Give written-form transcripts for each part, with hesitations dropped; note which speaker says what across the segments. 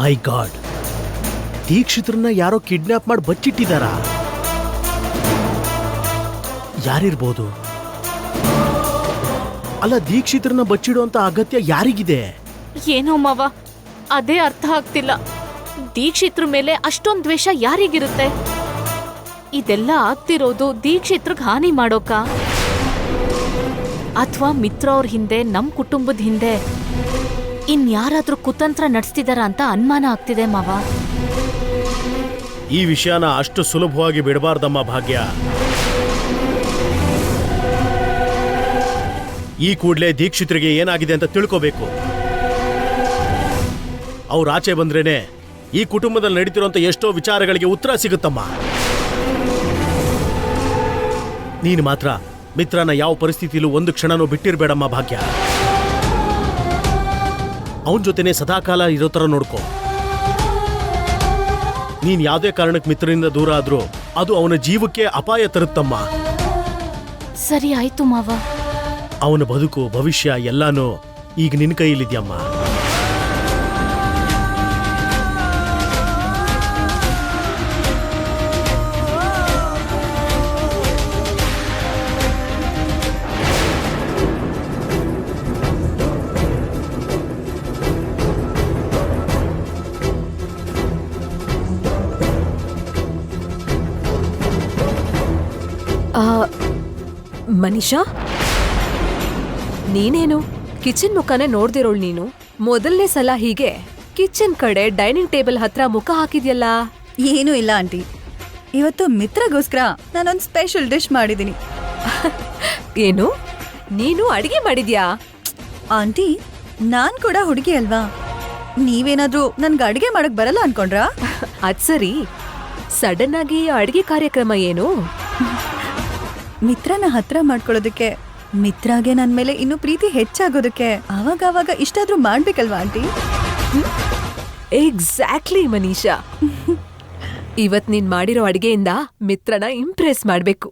Speaker 1: ಮೈ god, ದೀಕ್ಷಿತ್ರನ್ನ ಯಾರೋ kidnap ಮಾಡಿ ಬಚ್ಚಿಟ್ಟಿದಾರ. ಯಾರಿರ್ಬೋದು? ಅಲ್ಲ, ದೀಕ್ಷಿತ್ರನ್ನ ಬಚ್ಚಿಡುವಂತ ಅಗತ್ಯ ಯಾರಿಗಿದೆ?
Speaker 2: ಏನೋ ಮಾವ, ಅದೇ ಅರ್ಥ ಆಗ್ತಿಲ್ಲ. ದೀಕ್ಷಿತ್ರ ಮೇಲೆ ಅಷ್ಟೊಂದ್ ದ್ವೇಷ ಯಾರಿಗಿರುತ್ತೆ? ಇದೆಲ್ಲ ಆಗ್ತಿರೋದು ದೀಕ್ಷಿತ್ರಗ್ ಹಾನಿ ಮಾಡೋಕ, ಅಥವಾ ಮಿತ್ರ ಅವ್ರ ಹಿಂದೆ ನಮ್ ಕುಟುಂಬದ ಹಿಂದೆ ಇನ್ಯಾರಾದ್ರೂ ಕುತಂತ್ರ ನಡೆಸ್ತಿದಾರ ಅಂತ ಅನುಮಾನ ಆಗ್ತಿದೆ ಮಾವ.
Speaker 1: ಈ ವಿಷಯನ ಅಷ್ಟು ಸುಲಭವಾಗಿ ಬಿಡಬಾರ್ದಮ್ಮ ಭಾಗ್ಯ. ಈ ಕೂಡ್ಲೇ ದೀಕ್ಷಿತ್ರಿಗೆ ಏನಾಗಿದೆ ಅಂತ ತಿಳ್ಕೋಬೇಕು. ಅವ್ರ ಆಚೆ ಬಂದ್ರೇನೆ ಈ ಕುಟುಂಬದಲ್ಲಿ ನಡೀತಿರುವಂತ ಎಷ್ಟೋ ವಿಚಾರಗಳಿಗೆ ಉತ್ತರ ಸಿಗುತ್ತಮ್ಮ. ನೀನು ಮಾತ್ರ ಮಿತ್ರನ ಯಾವ ಪರಿಸ್ಥಿತಿಲೂ ಒಂದು ಕ್ಷಣನೂ ಬಿಟ್ಟಿರ್ಬೇಡಮ್ಮ ಭಾಗ್ಯ. ಅವನ ಜೊತೆನೆ ಸದಾಕಾಲ ಇರೋ ಥರ ನೋಡ್ಕೋ. ನೀನ್ ಯಾವುದೇ ಕಾರಣಕ್ಕೆ ಮಿತ್ರನಿಂದ ದೂರ ಆದ್ರೂ ಅದು ಅವನ ಜೀವಕ್ಕೆ ಅಪಾಯ ತರುತ್ತಮ್ಮ.
Speaker 2: ಸರಿ ಆಯ್ತು ಮಾವ.
Speaker 1: ಅವನ ಬದುಕು, ಭವಿಷ್ಯ ಎಲ್ಲಾನು ಈಗ ನಿನ್ನ ಕೈಯಲ್ಲಿದ್ಯಮ್ಮ.
Speaker 3: ಮನೀಷಾ, ನೀನೇನು ಕಿಚನ್ ಮುಖನೇ ನೋಡ್ದಿರೋಳು ನೀನು? ಮೊದಲನೇ ಸಲ ಹೀಗೆ ಕಿಚನ್ ಕಡೆ ಡೈನಿಂಗ್ ಟೇಬಲ್ ಹತ್ರ ಮುಖ ಹಾಕಿದ್ಯಲ್ಲ?
Speaker 4: ಏನೂ ಇಲ್ಲ ಆಂಟಿ, ಇವತ್ತು ಮಿತ್ರಗೋಸ್ಕರ ನಾನೊಂದು ಸ್ಪೆಷಲ್ ಡಿಶ್ ಮಾಡಿದ್ದೀನಿ.
Speaker 3: ಏನು, ನೀನು ಅಡಿಗೆ ಮಾಡಿದ್ಯಾ?
Speaker 4: ಆಂಟಿ, ನಾನ್ ಕೂಡ ಹುಡುಗಿ ಅಲ್ವಾ? ನೀವೇನಾದ್ರೂ ನನ್ಗೆ ಅಡಿಗೆ ಮಾಡಕ್ ಬರಲ್ಲ ಅನ್ಕೊಂಡ್ರಾ?
Speaker 3: ಅದ್ ಸರಿ, ಸಡನ್ ಆಗಿ ಅಡಿಗೆ ಕಾರ್ಯಕ್ರಮ ಏನು?
Speaker 4: ಮಿತ್ರನ ಹತ್ರ ಮಾಡ್ಕೊಳ್ಳೋದಕ್ಕೆ, ಮಿತ್ರಾಗೆ ನನ್ ಮೇಲೆ ಇನ್ನೂ ಪ್ರೀತಿ ಹೆಚ್ಚಾಗೋದಕ್ಕೆ ಅವಾಗ ಇಷ್ಟಾದ್ರೂ ಮಾಡ್ಬೇಕಲ್ವಾ ಆಂಟಿ?
Speaker 3: ಎಕ್ಸಾಕ್ಟ್ಲಿ ಮನೀಷಾ. ಇವತ್ ನೀನ್ ಮಾಡಿರೋ ಅಡಿಗೆಯಿಂದ ಮಿತ್ರನ ಇಂಪ್ರೆಸ್ ಮಾಡ್ಬೇಕು.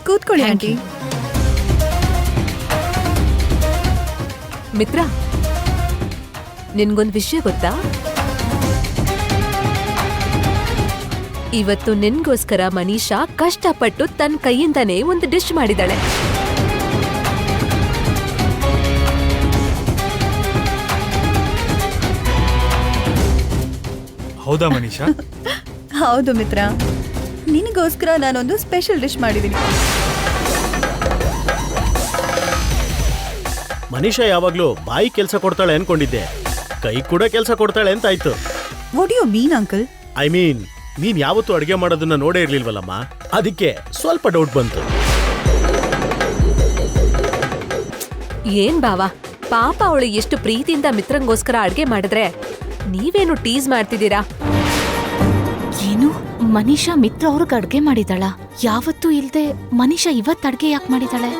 Speaker 4: ಕೂತ್ಕೊಳ್ಳಿ ಆಂಟಿ.
Speaker 3: ಮಿತ್ರ, ನಿನ್ಗೊಂದ್ ವಿಷಯ ಗೊತ್ತಾ? ಇವತ್ತು ನಿನ್ಗೋಸ್ಕರ ಮನೀಷಾ ಕಷ್ಟಪಟ್ಟು ತನ್ನ ಕೈಯಿಂದನೇ ಒಂದು ಡಿಶ್ ಮಾಡಿದಾಳೆ.
Speaker 5: ಹೌದಾ ಮನೀಷಾ?
Speaker 4: ಹೌದು ಮಿತ್ರ, ನಿನಗೋಸ್ಕರ ನಾನೊಂದು ಸ್ಪೆಷಲ್ ಡಿಶ್ ಮಾಡಿದ್ದೀನಿ.
Speaker 1: ಮನೀಷಾ ಯಾವಾಗ್ಲೂ ಬಾಯಿ ಕೆಲಸ ಕೊಡ್ತಾಳೆ ಅನ್ಕೊಂಡಿದ್ದೆ, ಕೈ ಕೂಡ ಕೆಲಸ ಕೊಡ್ತಾಳೆ ಅಂತಾಯ್ತು.
Speaker 4: What you mean uncle?
Speaker 1: I mean, ನೀನ್ ಯಾವತ್ತೂ ಅಡಿಗೆ ಮಾಡೋದನ್ನ ನೋಡೇ ಇರ್ಲಿಲ್ವಲ್ಲಮ್ಮ, ಅದಕ್ಕೆ ಸ್ವಲ್ಪ ಡೌಟ್ ಬಂತು.
Speaker 3: ಏನ್ ಬಾವಾ, ಪಾಪ ಅವಳು ಎಷ್ಟು ಪ್ರೀತಿಯಿಂದ ಮಿತ್ರಂಗೋಸ್ಕರ ಅಡ್ಗೆ ಮಾಡಿದ್ರೆ ನೀವೇನು ಟೀಸ್ ಮಾಡ್ತಿದ್ದೀರಾ?
Speaker 2: ಏನು, ಮನೀಷಾ ಮಿತ್ರ ಅವ್ರಿಗೆ ಅಡ್ಗೆ ಮಾಡಿದಾಳ? ಯಾವತ್ತೂ ಇಲ್ದೆ ಮನೀಷಾ ಇವತ್ತು ಅಡ್ಗೆ ಯಾಕೆ ಮಾಡಿದಾಳೆ?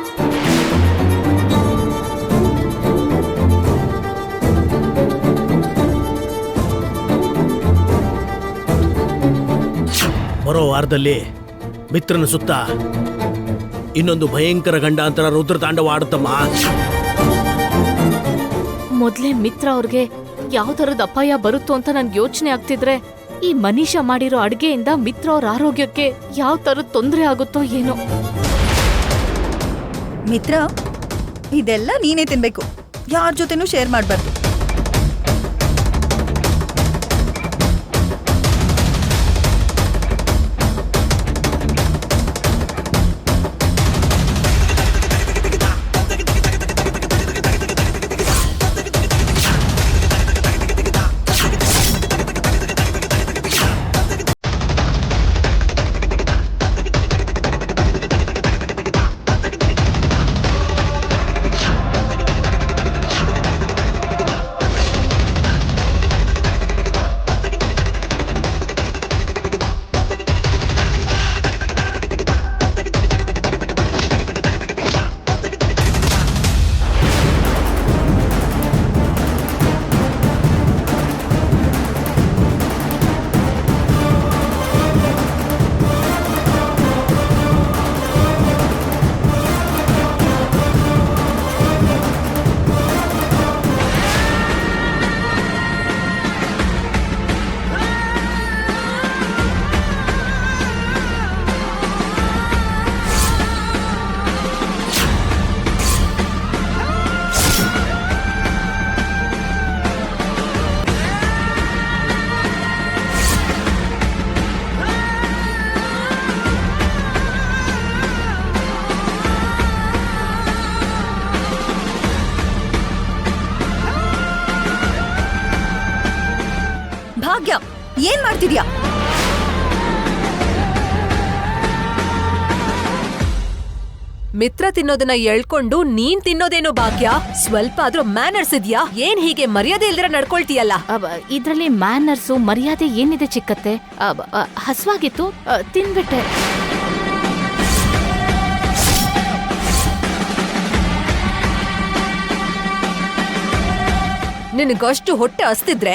Speaker 1: ಬರೋ ವಾರದಲ್ಲಿ ಮಿತ್ರನ ಸುತ್ತ ಇನ್ನೊಂದು ಭಯಂಕರ ಗಂಡಾಂತರ ರುದ್ರತಾಂಡವ ಆಡುತ್ತಮ್ಮ.
Speaker 2: ಮೊದ್ಲೇ ಮಿತ್ರ ಅವ್ರಿಗೆ ಯಾವ ತರದ ಅಪಾಯ ಬರುತ್ತೋ ಅಂತ ನನ್ಗೆ ಯೋಚನೆ ಆಗ್ತಿದ್ರೆ, ಈ ಮನೀಷಾ ಮಾಡಿರೋ ಅಡ್ಗೆಯಿಂದ ಮಿತ್ರ ಅವ್ರ ಆರೋಗ್ಯಕ್ಕೆ ಯಾವ ತರದ ತೊಂದರೆ ಆಗುತ್ತೋ ಏನೋ.
Speaker 4: ಮಿತ್ರ, ಇದೆಲ್ಲ ನೀನೇ ತಿನ್ಬೇಕು, ಯಾರ ಜೊತೆನೂ ಶೇರ್ ಮಾಡ್ಬಾರ್ದು. ಭಾಗ್ಯ, ಏನ್ ಮಾಡ್ತಿದ್ಯಾ?
Speaker 3: ಮಿತ್ರ ತಿನ್ನೋದನ್ನ ಎಳ್ಕೊಂಡು ನೀನ್ ತಿನ್ನೋದೇನು ಭಾಗ್ಯ? ಸ್ವಲ್ಪ ಆದ್ರೂ ಮ್ಯಾನರ್ಸ್ ಇದ್ಯಾ? ಏನ್ ಹೀಗೆ ಮರ್ಯಾದೆ ಇಲ್ದಿರ ನಡ್ಕೊಳ್ತೀಯಲ್ಲ?
Speaker 2: ಇದ್ರಲ್ಲಿ ಮ್ಯಾನರ್ಸು ಮರ್ಯಾದೆ ಏನಿದೆ ಚಿಕ್ಕತ್ತೆ? ಹಸ್ವಾಗಿತ್ತು, ತಿನ್ಬಿಟ್ಟೆ.
Speaker 3: ನಿನಗಷ್ಟು ಹೊಟ್ಟೆ ಹಸ್ತಿದ್ರೆ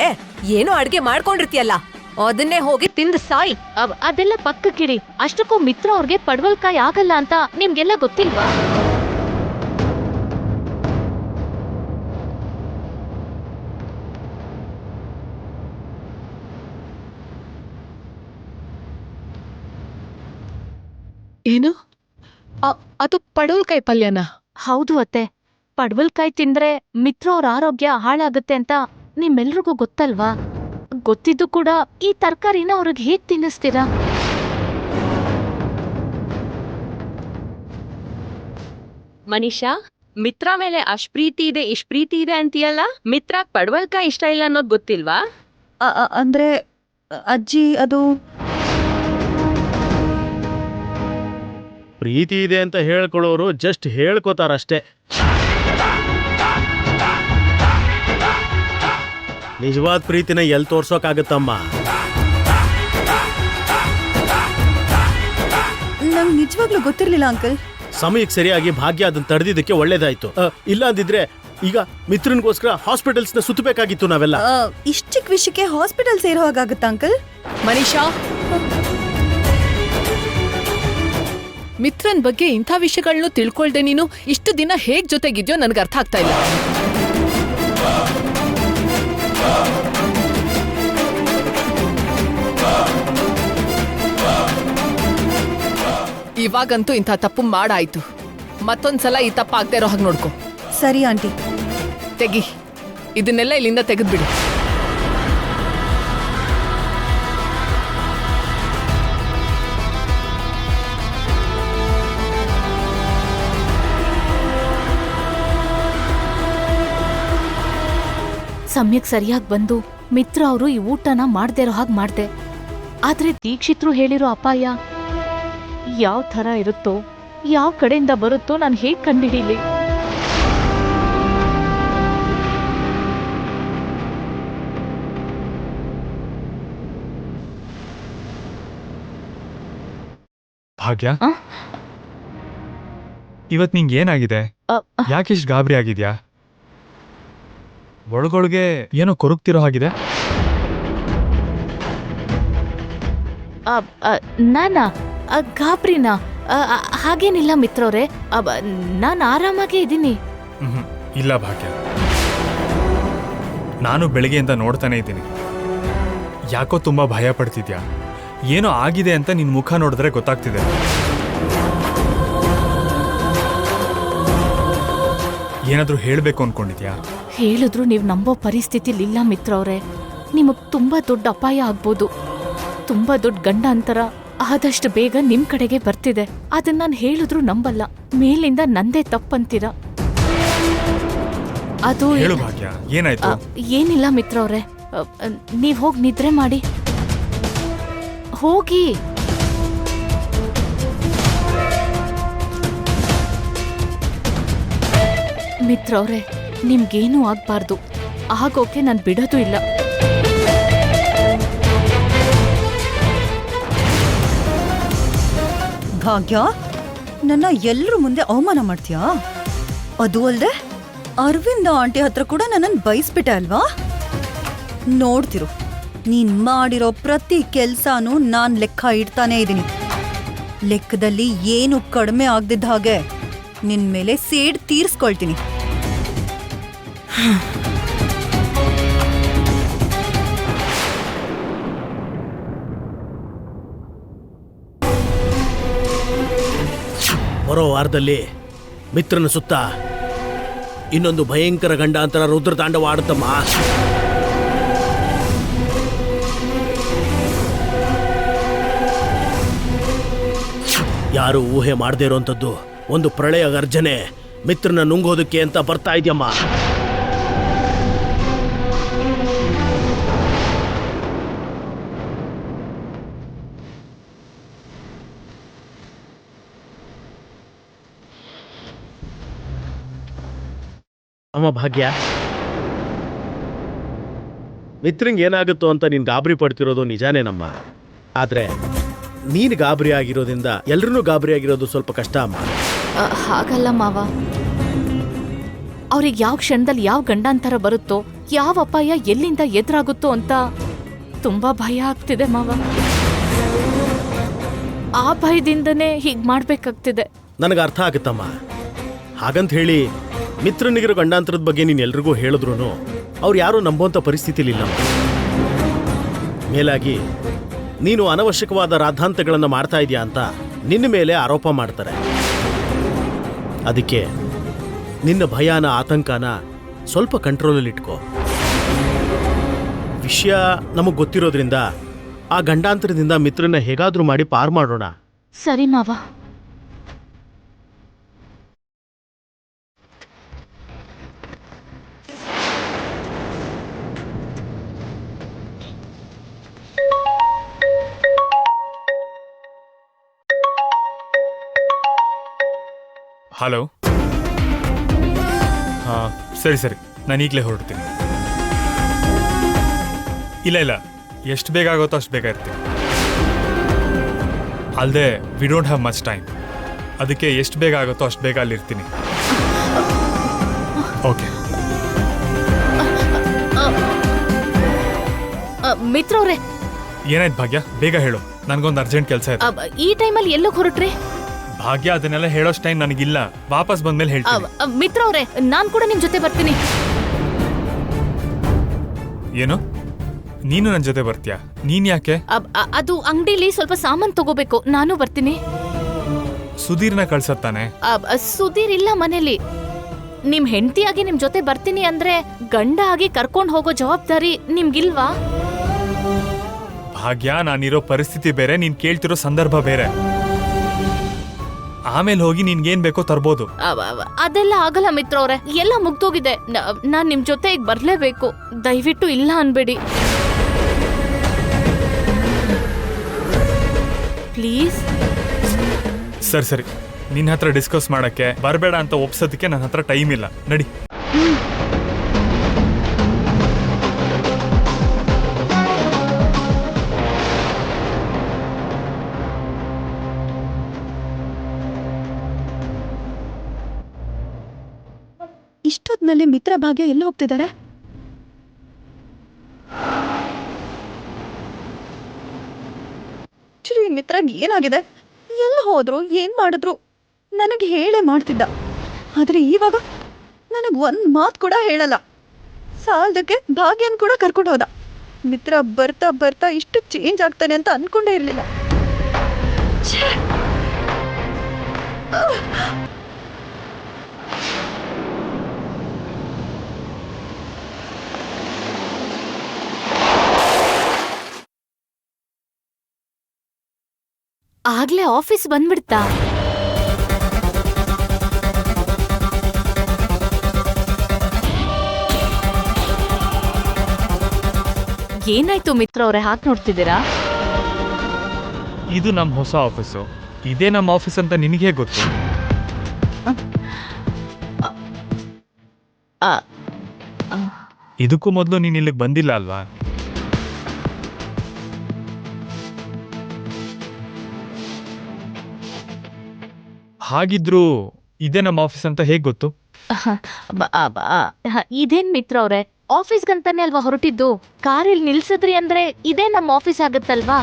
Speaker 3: ಏನೋ ಅಡ್ಗೆ ಮಾಡ್ಕೊಂಡಿರ್ತೀಯಲ್ಲ, ಅದನ್ನೇ ಹೋಗಿ ತಿಂದು ಸಾಯಿ.
Speaker 2: ಅದೆಲ್ಲ ಪಕ್ಕಕ್ಕಿಡಿ. ಅಷ್ಟಕ್ಕೂ ಮಿತ್ರ ಅವ್ರಿಗೆ ಪಡ್ವಲ್ಕಾಯಿ ಆಗಲ್ಲ ಅಂತ ನಿಮ್ಗೆಲ್ಲ ಗೊತ್ತಿಲ್ವಾ?
Speaker 5: ಏನು? ಅದು ಪಡವಲ್ಕಾಯಿ ಪಲ್ಯನ?
Speaker 2: ಹೌದು ಅತ್ತೆ. ಪಡ್ವಲ್ಕಾಯಿ ತಿಂದ್ರೆ ಮಿತ್ರ ಅವ್ರ ಆರೋಗ್ಯ ಹಾಳಾಗುತ್ತೆ ಅಂತ ನಿಮ್ಮೆಲ್ರಿಗೂ ಗೊತ್ತಲ್ವಾ? ಗೊತ್ತಿದ್ದು ಕೂಡ ಈ ತರಕಾರಿನ ಅವ್ರಿಗೆ ಹೇಗ್ ತಿನ್ನಿಸ್ತೀರಾ?
Speaker 6: ಮನೀಷಾ, ಮಿತ್ರ ಮೇಲೆ ಅಷ್ಟ್ ಪ್ರೀತಿ ಇದೆ ಇಷ್ಟ್ ಪ್ರೀತಿ ಇದೆ ಅಂತೀಯಲ್ಲ, ಮಿತ್ರ ಪಡ್ವಲ್ಕಾಯಿ ಇಷ್ಟ ಇಲ್ಲ ಅನ್ನೋದು ಗೊತ್ತಿಲ್ವಾ?
Speaker 4: ಅಂದ್ರೆ ಅಜ್ಜಿ, ಅದು
Speaker 1: ಪ್ರೀತಿ ಇದೆ ಅಂತ ಹೇಳ್ಕೊಳ್ಳೋರು ಜಸ್ಟ್ ಹೇಳ್ಕೋತಾರಷ್ಟೇ. ನಿಜವಾದ ಪ್ರೀತಿನ ಎಲ್ಲಿ ತೋರ್ಸೋಕಾಗತ್ತಮ್ಮ?
Speaker 4: ನಂಗೆ ನಿಜವಾಗ್ಲೂ ಗೊತ್ತಿರ್ಲಿಲ್ಲ ಅಂಕಲ್.
Speaker 1: ಸಮಯಕ್ಕೆ ಸರಿಯಾಗಿ ಭಾಗ್ಯ ಅದನ್ನ ತಡೆದಿದ್ದಕ್ಕೆ ಒಳ್ಳೇದಾಯ್ತು. ಇಲ್ಲ ಅಂದಿದ್ರೆ ಈಗ ಮಿತ್ರನ್ಗೋಸ್ಕರ ಹಾಸ್ಪಿಟಲ್ಸ್ನ ಸುತ್ತಬೇಕಾಗಿತ್ತು ನಾವೆಲ್ಲ.
Speaker 4: ಇಷ್ಟ ಚಿಕ್ಕ ವಿಷಯಕ್ಕೆ ಹಾಸ್ಪಿಟಲ್ ಸೇರೋ ಹಾಗಾಗತ್ತಾ ಅಂಕಲ್?
Speaker 5: ಮನೀಷಾ, ಮಿತ್ರನ್ ಬಗ್ಗೆ ಇಂಥ ವಿಷಯಗಳನ್ನು ತಿಳ್ಕೊಳ್ದೆ ನೀನು ಇಷ್ಟು ದಿನ ಹೇಗ್ ಜೊತೆಗಿದ್ಯೋ ನನ್ಗೆ ಅರ್ಥ ಆಗ್ತಾ ಇಲ್ಲ. ಇವಾಗಂತೂ ಇಂಥ ತಪ್ಪು ಮಾಡಾಯ್ತು. ಮತ್ತೊಂದ್ಸಲ ಈ ತಪ್ಪ ಆಗದೆ ಇರೋ ಹಾಗೆ ನೋಡ್ಕೊ.
Speaker 4: ಸರಿ ಆಂಟಿ.
Speaker 5: ತೆಗಿ, ಇದನ್ನೆಲ್ಲ ಇಲ್ಲಿಂದ ತೆಗೆದ್ಬಿಡು.
Speaker 2: ಸಮಯಕ್ಕೆ ಸರಿಯಾಗಿ ಬಂದು ಮಿತ್ರ ಅವರು ಈ ಊಟನ ಮಾಡ್ದೇ ಇರೋ ಹಾಗೆ ಮಾಡ್ದೆ. ಆದ್ರೆ ದೀಕ್ಷಿತ್ರು ಹೇಳಿರೋ ಅಪಾಯ ಯಾವ ಥರ ಇರುತ್ತೋ, ಯಾವ ಕಡೆಯಿಂದ ಬರುತ್ತೋ ನಾನು ಹೇಗ್ ಕಂಡುಹಿಡೀಲಿ?
Speaker 7: ಭಾಗ್ಯ, ಇವತ್ ನಿಂಗೆ ಏನಾಗಿದೆ? ಯಾಕಿಷ್ಟು ಗಾಬರಿ ಆಗಿದ್ಯಾ? ಒಳಗೊಳಗೆ ಏನೋ ಕೊರಗ್ತಿರೋ ಹಾಗಿದೆ.
Speaker 2: ನಾನಾ ಗಾಬ್ರಿನಾ? ಹಾಗೇನಿಲ್ಲ ಮಿತ್ರವ್ರೆ, ನಾನು ಆರಾಮಾಗೇ ಇದ್ದೀನಿ.
Speaker 7: ಇಲ್ಲ ಭಾಗ್ಯ, ನಾನು ಬೆಳಿಗ್ಗೆಯಿಂದ ನೋಡ್ತಾನೆ ಇದ್ದೀನಿ. ಯಾಕೋ ತುಂಬಾ ಭಯ ಪಡ್ತಿದ್ಯಾ. ಏನೋ ಆಗಿದೆ ಅಂತ ನಿನ್ ಮುಖ ನೋಡಿದ್ರೆ ಗೊತ್ತಾಗ್ತಿದೆ. ಏನಾದ್ರೂ ಹೇಳ್ಬೇಕು ಅನ್ಕೊಂಡಿದ್ಯಾ?
Speaker 2: ಹೇಳಿದ್ರು ನೀವು ನಂಬೋ ಪರಿಸ್ಥಿತಿಲಿಲ್ಲ ಮಿತ್ರವ್ರೆ. ನಿಮಗ್ ತುಂಬಾ ದೊಡ್ಡ ಅಪಾಯ ಆಗ್ಬೋದು. ತುಂಬಾ ದೊಡ್ಡ ಗಂಡ ಅಂತರ ಆದಷ್ಟು ಬೇಗ ನಿಮ್ ಕಡೆಗೆ ಬರ್ತಿದೆ. ಅದನ್ನ ನಾನು ಹೇಳಿದ್ರು ನಂಬಲ್ಲ. ಮೇಲಿಂದ ನಂದೇ ತಪ್ಪಂತೀರ. ಅದು
Speaker 7: ಹೇಳು ಭಾಗ್ಯ, ಏನಾಯ್ತು?
Speaker 2: ಏನಿಲ್ಲ ಮಿತ್ರವ್ರೆ, ನೀವ್ ಹೋಗಿ ನಿದ್ರೆ ಮಾಡಿ. ಹೋಗಿ. ಮಿತ್ರವ್ರೆ, ನಿಮ್ಗೇನೂ ಆಗ್ಬಾರ್ದು. ಆಗೋಕೆ ನಾನು ಬಿಡೋದು ಇಲ್ಲ.
Speaker 4: ಭಾಗ್ಯ, ನನ್ನ ಎಲ್ಲರ ಮುಂದೆ ಅವಮಾನ ಮಾಡ್ತೀಯಾ? ಅದು ಅಲ್ದೆ ಅರವಿಂದ ಆಂಟಿ ಹತ್ರ ಕೂಡ ನನ್ನನ್ನು ಬಯಸ್ಬಿಟ್ಟೆ ಅಲ್ವಾ? ನೋಡ್ತಿರು, ನೀನ್ ಮಾಡಿರೋ ಪ್ರತಿ ಕೆಲ್ಸಾನು ನಾನ್ ಲೆಕ್ಕ ಇಡ್ತಾನೆ ಇದ್ದೀನಿ. ಲೆಕ್ಕದಲ್ಲಿ ಏನು ಕಡಿಮೆ ಆಗ್ದಿದ್ದ ಹಾಗೆ ನಿನ್ ಮೇಲೆ ಸೇಡ್ ತೀರ್ಸ್ಕೊಳ್ತೀನಿ.
Speaker 1: ಬರೋ ವಾರದಲ್ಲಿ ಮಿತ್ರನ ಸುತ್ತ ಇನ್ನೊಂದು ಭಯಂಕರ ಗಂಡಾಂತರ ರುದ್ರತಾಂಡವ ಆಡುತ್ತಮ್ಮ. ಯಾರು ಊಹೆ ಮಾಡದೇ ಇರೋಂಥದ್ದು ಒಂದು ಪ್ರಳಯ ಗರ್ಜನೆ ಮಿತ್ರನ ನುಂಗೋದಕ್ಕೆ ಅಂತ ಬರ್ತಾ ಇದೆಯಮ್ಮ. ಅಮ್ಮ ಭಾಗ್ಯ, ಮಿತ್ರಂಗೆ ಏನಾಗುತ್ತೋ ಅಂತ ನೀನು ಗಾಬರಿ ಪಡ್ತಿರೋದು ನಿಜಾನೇನಮ್ಮ. ಆದರೆ ನೀನು ಗಾಬರಿ ಆಗಿರೋದ್ರಿಂದ ಎಲ್ರೂ ಗಾಬರಿ ಆಗಿರೋದು ಸ್ವಲ್ಪ ಕಷ್ಟ ಅಮ್ಮ.
Speaker 2: ಹಾಗಲ್ಲ ಮಾವ, ಅವ್ರಿಗೆ ಯಾವ ಕ್ಷಣದಲ್ಲಿ ಯಾವ ಗಂಡಾಂತರ ಬರುತ್ತೋ, ಯಾವ ಅಪಾಯ ಎಲ್ಲಿಂದ ಎದುರಾಗುತ್ತೋ ಅಂತ ತುಂಬಾ ಭಯ ಆಗ್ತಿದೆ ಮಾವ. ಆ ಭಯದಿಂದನೇ ಹೀಗ್ ಮಾಡ್ಬೇಕಾಗ್ತಿದೆ.
Speaker 1: ನನಗೆ ಅರ್ಥ ಆಗುತ್ತಮ್ಮ. ಹಾಗಂತ ಹೇಳಿ ಮಿತ್ರನಿಗಿರೋ ಗಂಡಾಂತರದ ಬಗ್ಗೆ ನೀನು ಎಲ್ರಿಗೂ ಹೇಳಿದ್ರು ಅವ್ರು ಯಾರೂ ನಂಬೋಂಥ ಪರಿಸ್ಥಿತಿಲಿಲ್ಲ. ಮೇಲಾಗಿ ನೀನು ಅನವಶ್ಯಕವಾದ ರಾದ್ಧಾಂತಗಳನ್ನು ಮಾಡ್ತಾ ಇದೀಯಾ ಅಂತ ನಿನ್ನ ಮೇಲೆ ಆರೋಪ ಮಾಡ್ತಾರೆ. ಅದಕ್ಕೆ ನಿನ್ನ ಭಯನ ಆತಂಕನ ಸ್ವಲ್ಪ ಕಂಟ್ರೋಲಲ್ಲಿಟ್ಕೋ. ವಿಷಯ ನಮಗೆ ಗೊತ್ತಿರೋದ್ರಿಂದ ಆ ಗಂಡಾಂತರದಿಂದ ಮಿತ್ರನ ಹೇಗಾದ್ರೂ ಮಾಡಿ ಪಾರು ಮಾಡೋಣ.
Speaker 2: ಸರಿ ಮಾವ.
Speaker 7: ಹಲೋ. ಹಾಂ, ಸರಿ ಸರಿ, ನಾನು ಈಗಲೇ ಹೊರಡ್ತೀನಿ. ಇಲ್ಲ, ಎಷ್ಟು ಬೇಗ ಆಗುತ್ತೋ ಅಷ್ಟು ಬೇಗ ಇರ್ತೀನಿ. ಅಲ್ಲದೆ we don't have much time. ಅದಕ್ಕೆ ಎಷ್ಟು ಬೇಗ ಆಗುತ್ತೋ ಅಷ್ಟು ಬೇಗ ಅಲ್ಲಿರ್ತೀನಿ. ಓಕೆ.
Speaker 2: ಮಿತ್ರವ್ರೆ,
Speaker 7: ಏನಾಯ್ತು ಭಾಗ್ಯ? ಬೇಗ ಹೇಳು, ನನಗೊಂದು ಅರ್ಜೆಂಟ್ ಕೆಲಸ ಇದೆ.
Speaker 2: ಈ ಟೈಮಲ್ಲಿ ಎಲ್ಲೋಗಿ ಹೊರಟ್ರಿ?
Speaker 7: ಭಾಗ್ಯ, ಅದನ್ನೆಲ್ಲ ಹೇಳೋಷ್ಟು ಟೈಮ್ ನನಗಿಲ್ಲ. ವಾಪಸ್ ಬಂದ್ಮೇಲೆ ಹೇಳ್ತೀನಿ.
Speaker 2: ಮಿತ್ರವ್ರೆ, ನಾನ್ ಕೂಡ ನಿಮ್ ಜೊತೆ ಬರ್ತೀನಿ.
Speaker 7: ಏನು? ನೀನು ನನ್ನ ಜೊತೆ ಬರ್ತೀಯಾ? ನೀನ್ ಯಾಕೆ?
Speaker 2: ಅದು ಅಂಗಡಿಲಿ ಸ್ವಲ್ಪ ಸಾಮಾನ್ ತಗೋಬೇಕು, ನಾನು ಬರ್ತೀನಿ.
Speaker 7: ಸುಧೀರ್ನ ಕಳ್ಸತ್ತಾನೆ?
Speaker 2: ಸುಧೀರ್ ಇಲ್ಲ ಮನೇಲಿ. ನಿಮ್ ಹೆಂಡತಿಯಾಗಿ ನಿಮ್ ಜೊತೆ ಬರ್ತೀನಿ ಅಂದ್ರೆ ಗಂಡ ಆಗಿ ಕರ್ಕೊಂಡ್ ಹೋಗೋ ಜವಾಬ್ದಾರಿ ನಿಮ್ಗಿಲ್ವಾ?
Speaker 7: ಭಾಗ್ಯ, ನಾನಿರೋ ಪರಿಸ್ಥಿತಿ ಬೇರೆ, ನೀನ್ ಕೇಳ್ತಿರೋ ಸಂದರ್ಭ ಬೇರೆ. ಆಮೇಲೆ ಹೋಗಿ ನಿನ್ಗೇನ್ ಬೇಕೋ ತರ್ಬೋದು.
Speaker 2: ಅದೆಲ್ಲ ಆಗಲ್ಲ ಮಿತ್ರವ್ರೆ, ಎಲ್ಲ ಮುಗ್ದೋಗಿದೆ. ನಾನ್ ನಿಮ್ ಜೊತೆ ಈಗ ಬರ್ಲೇಬೇಕು. ದಯವಿಟ್ಟು ಇಲ್ಲ ಅನ್ಬೇಡಿ ಪ್ಲೀಸ್.
Speaker 7: ಸರಿ, ನಿನ್ನ ಹತ್ರ ಡಿಸ್ಕಸ್ ಮಾಡಕ್ಕೆ ಬರಬೇಡ ಅಂತ ಒಪ್ಸೋದಕ್ಕೆ ನನ್ನ ಹತ್ರ ಟೈಮ್ ಇಲ್ಲ. ನಡಿ.
Speaker 4: ಇಷ್ಟೊತ್ತಿನಲ್ಲಿ ಮಿತ್ರ ಭಾಗ್ಯ ಎಲ್ಲಿ ಹೋಗ್ತಿದ್ದಾರೆ? ಮಿತ್ರಗ್ ಏನಾಗಿದೆ? ಎಲ್ಲ ಹೋದ್ರು, ಏನ್ ಮಾಡಿದ್ರು ನನಗೆ ಹೇಳೇ ಮಾಡ್ತಿದ್ದ. ಆದ್ರೆ ಇವಾಗ ನನಗ್ ಒಂದ್ ಮಾತು ಕೂಡ ಹೇಳಲ್ಲ. ಸಾಲದಕ್ಕೆ ಭಾಗ್ಯನ್ ಕೂಡ ಕರ್ಕೊಂಡು ಹೋದ. ಮಿತ್ರ ಬರ್ತಾ ಬರ್ತಾ ಇಷ್ಟು ಚೇಂಜ್ ಆಗ್ತಾನೆ ಅಂತ ಅನ್ಕೊಂಡೇ ಇರ್ಲಿಲ್ಲ.
Speaker 2: ಆಗ್ಲೇ ಆಫೀಸ್ ಬಂದ್ಬಿಡ್ತಾ? ಏನಾಯ್ತು ಮಿತ್ರವ್ರೆ, ಹಾಕ್ ನೋಡ್ತಿದ್ದೀರಾ?
Speaker 7: ಇದು ನಮ್ಮ ಹೊಸ ಆಫೀಸು. ಇದೇ ನಮ್ಮ ಆಫೀಸ್ ಅಂತ ನಿನಗೆ ಗೊತ್ತು? ಇದಕ್ಕೂ ಮೊದಲು ನೀನು ಇಲ್ಲಿಗೆ ಬಂದಿಲ್ಲ ಅಲ್ವಾ? ಹಾಗಿದ್ರು ಇದೇ ನಮ್ಮ ಆಫೀಸ್ ಅಂತ ಹೇಗೆ ಗೊತ್ತು?
Speaker 2: ಇದೇನ್ ಮಿತ್ರವ್ರೆ, ಆಫೀಸ್ಗಂತಾನೆ ಅಲ್ವಾ ಹೊರಟಿದ್ದು? ಕಾರಲ್ಲಿ ನಿಲ್ಸಿದ್ರಿ ಅಂದ್ರೆ ಇದೇ ನಮ್ಮ ಆಫೀಸ್ ಆಗತ್ತಲ್ವಾ?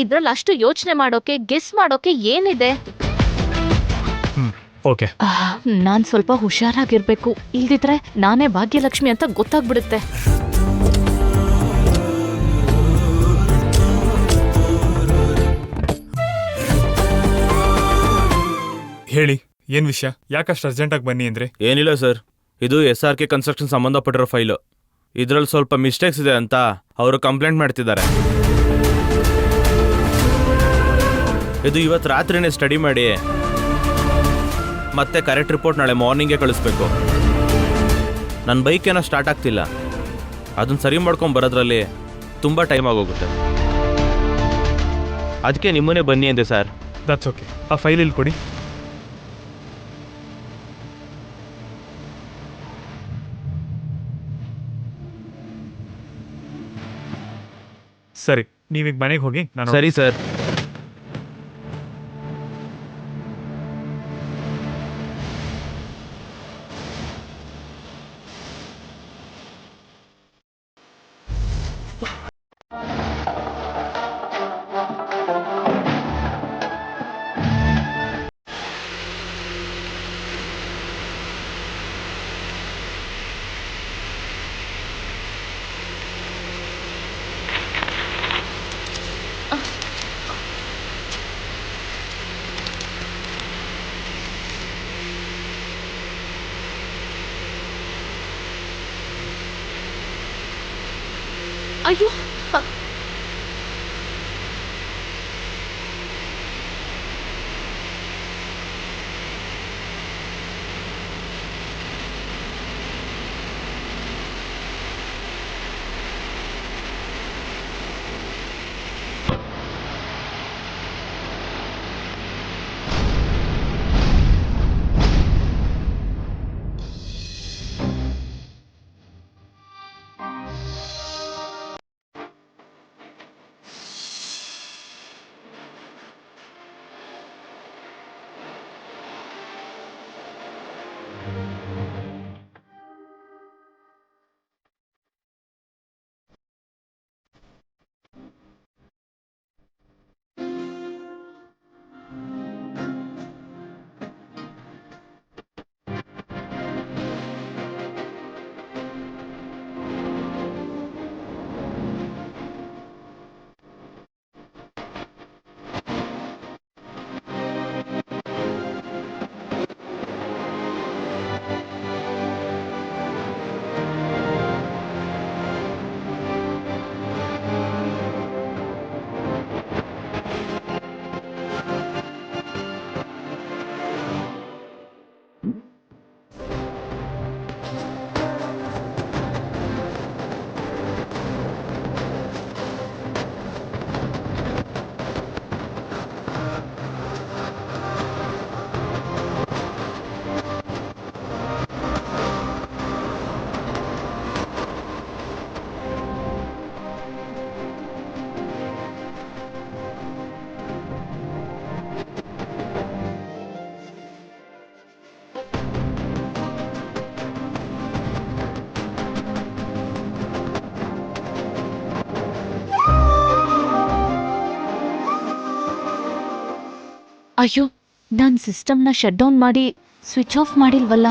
Speaker 2: ಇದ್ರಲ್ಲಿ ಅಷ್ಟು ಯೋಚನೆ ಮಾಡೋಕೆ, ಗೆಸ್ ಮಾಡೋಕೆ ಏನಿದೆ?
Speaker 7: ಓಕೆ.
Speaker 2: ನಾನ್ ಸ್ವಲ್ಪ ಹುಷಾರಾಗಿರ್ಬೇಕು, ಇಲ್ದಿದ್ರೆ ನಾನೇ ಭಾಗ್ಯಲಕ್ಷ್ಮಿ ಅಂತ ಗೊತ್ತಾಗ್ಬಿಡುತ್ತೆ.
Speaker 7: ಹೇಳಿ, ಏನ್ ವಿಷಯ? ಯಾಕಷ್ಟು ಅರ್ಜೆಂಟಾಗಿ ಬನ್ನಿ ಅಂದ್ರೆ?
Speaker 8: ಏನಿಲ್ಲ ಸರ್, ಇದು SRK ಕನ್ಸ್ಟ್ರಕ್ಷನ್ ಸಂಬಂಧಪಟ್ಟಿರೋ ಫೈಲು. ಇದರಲ್ಲಿ ಸ್ವಲ್ಪ ಮಿಸ್ಟೇಕ್ಸ್ ಇದೆ ಅಂತ ಅವರು ಕಂಪ್ಲೇಂಟ್ ಮಾಡ್ತಿದ್ದಾರೆ. ಇದು ಇವತ್ತು ರಾತ್ರಿನೇ ಸ್ಟಡಿ ಮಾಡಿ ಮತ್ತೆ ಕರೆಕ್ಟ್ ರಿಪೋರ್ಟ್ ನಾಳೆ ಮಾರ್ನಿಂಗೇ ಕಳಿಸ್ಬೇಕು. ನನ್ನ ಬೈಕ್ ಏನೋ ಸ್ಟಾರ್ಟ್ ಆಗ್ತಿಲ್ಲ, ಅದನ್ನು ಸರಿ ಮಾಡ್ಕೊಂಡು ಬರೋದ್ರಲ್ಲಿ ತುಂಬ ಟೈಮ್ ಆಗೋಗುತ್ತೆ. ಅದಕ್ಕೆ ನಿಮ್ಮನ್ನೇ ಬನ್ನಿ ಅಂದೆ ಸರ್.
Speaker 7: That's okay. ಆ ಫೈಲ್ ಇಲ್ಲಿ ಕೊಡಿ. ಸರಿ, ನೀವೀಗ ಮನೆಗೆ ಹೋಗಿ ನಾನು
Speaker 8: ಸರಿ ಸರ್.
Speaker 2: ಅಯ್ಯೋ ಅಯ್ಯೋ, ನಾನು ಸಿಸ್ಟಮ್ನ ಶಟ್ ಡೌನ್ ಮಾಡಿ ಸ್ವಿಚ್ ಆಫ್ ಮಾಡಿಲ್ವಲ್ಲ.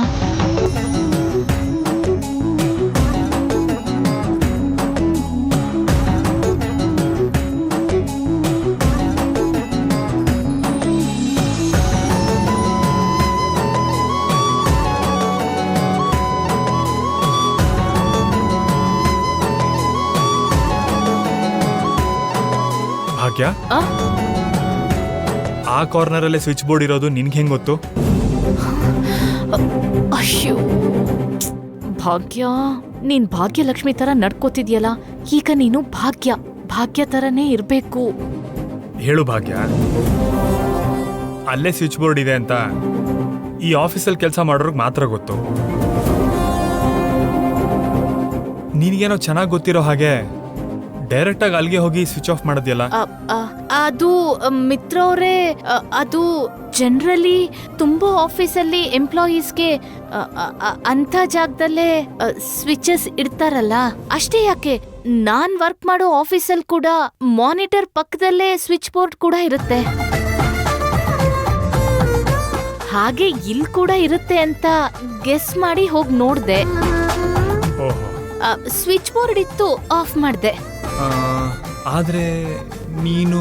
Speaker 7: ಭಾಗ್ಯ,
Speaker 2: ಆ?
Speaker 7: ಆ ಕಾರ್ನರಲ್ಲೇ ಸ್ವಿಚ್ ಬೋರ್ಡ್ ಇರೋದು ನಿನ್ಗೆ ಹೆಂಗ್ ಗೊತ್ತು?
Speaker 2: ಅಯ್ಯೋ ಭಾಗ್ಯ, ನೀನ್ ಭಾಗ್ಯಲಕ್ಷ್ಮಿ ತರ ನಡ್ಕೋತಿದ್ಯಲ್ಲ, ಈಗ ನೀನು ಭಾಗ್ಯ ತರನೇ ಇರ್ಬೇಕು.
Speaker 7: ಹೇಳು ಭಾಗ್ಯ, ಅಲ್ಲೇ ಸ್ವಿಚ್ ಬೋರ್ಡ್ ಇದೆ ಅಂತ ಈ ಆಫೀಸಲ್ಲಿ ಕೆಲಸ ಮಾಡೋರ್ಗೆ ಮಾತ್ರ ಗೊತ್ತು. ನಿನಗೇನೋ ಚೆನ್ನಾಗಿ ಗೊತ್ತಿರೋ ಹಾಗೆ ಡೈರೆಕ್ಟ್ ಆಗಿ ಅಲ್ಲಿಗೆ ಹೋಗಿ ಸ್ವಿಚ್ ಆಫ್ ಮಾಡೋದಿಲ್ಲ.
Speaker 2: ಅದು ಮಿತ್ರ ಅವರೇ, ಅದು ಜನರಲಿ ತುಂಬಾ ಆಫೀಸಲ್ಲಿ ಎಂಪ್ಲಾಯೀಸ್ಗೆ ಅಂಥ ಜಾಗದಲ್ಲೇ ಸ್ವಿಚಸ್ ಇಡ್ತಾರಲ್ಲ, ಅಷ್ಟೇ ಯಾಕೆ ನಾನ್ ವರ್ಕ್ ಮಾಡೋ ಆಫೀಸಲ್ಲಿ ಕೂಡ ಮಾನಿಟರ್ ಪಕ್ಕದಲ್ಲೇ ಸ್ವಿಚ್ ಬೋರ್ಡ್ ಕೂಡ ಇರುತ್ತೆ. ಹಾಗೆ ಇಲ್ಲಿ ಕೂಡ ಇರುತ್ತೆ ಅಂತ ಗೆಸ್ ಮಾಡಿ ಹೋಗಿ ನೋಡ್ದೆ. ಸ್ವಿಚ್ ಬೋರ್ಡ್ ಇತ್ತು, ಆಫ್ ಮಾಡ್ದೆ.
Speaker 7: ಆದ್ರೆ ನೀನು